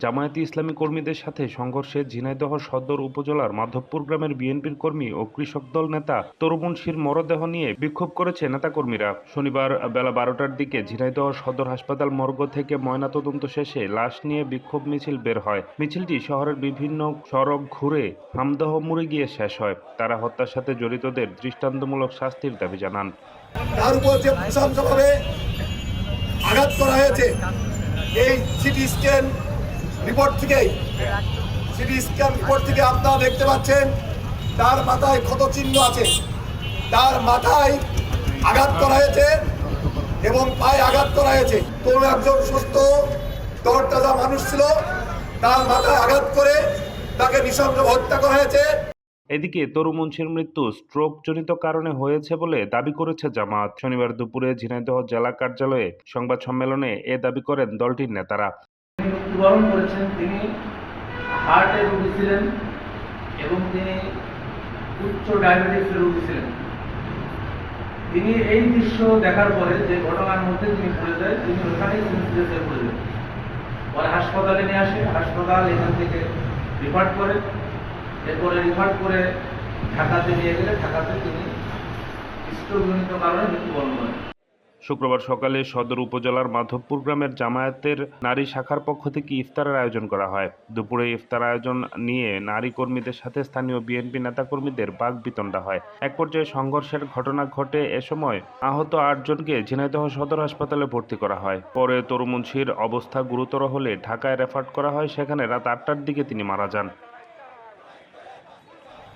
জামায়াতে ইসলামী কর্মীদের সাথে সংঘর্ষে ঝিনাইদহ সদর উপজেলার মাধবপুর গ্রামের বিএনপির কর্মী ও কৃষক দল নেতা তরু মুন্সির মরদেহ নিয়ে বিক্ষোভ করেছে নেতাকর্মীরা। শনিবার বেলা 12টার দিকে ঝিনাইদহ সদর হাসপাতাল মর্গ থেকে ময়নাতদন্ত শেষে লাশ নিয়ে বিক্ষোভ মিছিল বের হয়। মিছিলটি শহরের বিভিন্ন সড়ক ঘুরে হামদহ মোড়ে গিয়ে শেষ হয়। তারা হত্যার সাথে জড়িতদের দৃষ্টান্তমূলক শাস্তির দাবি জানান। তার উপর যে প্রশংসাভাবে আঘাত করা হয়েছে, এই সিটি স্ক্যান রিপোর্ট থেকে আপনারা দেখতে পাচ্ছেন তার মাথায় ক্ষত চিহ্ন আছে। তার মাথায় আঘাত করা হয়েছে এবং পায়ে আঘাত করা হয়েছে। কোন একজন সুস্থ তরতাজা মানুষ ছিল, তার মাথায় আঘাত করে তাকে নৃশংসভাবে হত্যা করা হয়েছে। এদিকে তরু মুন্সির মৃত্যু স্ট্রোকজনিত কারণে হয়েছে বলে দাবি করেছে জামায়াত। শনিবার দুপুরে ঝিনাইদহ জেলা কার্যালয়ে সংবাদ সম্মেলনে এ দাবি করেন দলটির নেতারা। মৃত্যুবরণ করেছেন, তিনি হার্টের রোগী ছিলেন এবং তিনি উচ্চ ডায়াবেটিসের রোগী ছিলেন। তিনি এই দৃশ্য দেখার পরে যে ঘটনার মধ্যে তিনি পড়ে যায়, তিনি ওখানেই সেন্সলেসে পড়ে যান। পরে হাসপাতালে নিয়ে আসে, হাসপাতাল এখান থেকে রিফার করে, এরপরে রিফার করে ঢাকাতে নিয়ে গেলে ঢাকাতে তিনি স্ট্রোকজনিত কারণে মৃত্যুবরণ করেন। শুক্রবার সকালে সদর উপজেলার মাধবপুর গ্রামের জামায়াতের নারী শাখার পক্ষ থেকে ইফতারের আয়োজন করা হয়। দুপুরে ইফতার আয়োজন নিয়ে নারী কর্মীদের সাথে স্থানীয় বিএনপি নেতাকর্মীদের বাকবিতণ্ডা হয়। এক পর্যায়ে সংঘর্ষের ঘটনা ঘটে। এ সময় আহত 8 জনকে ঝিনাইদহ সদর হাসপাতালে ভর্তি করা হয়। পরে তরু মুন্সির অবস্থা গুরুতর হলে ঢাকায় রেফার করা হয়। সেখানে রাত 8টার দিকে তিনি মারা যান।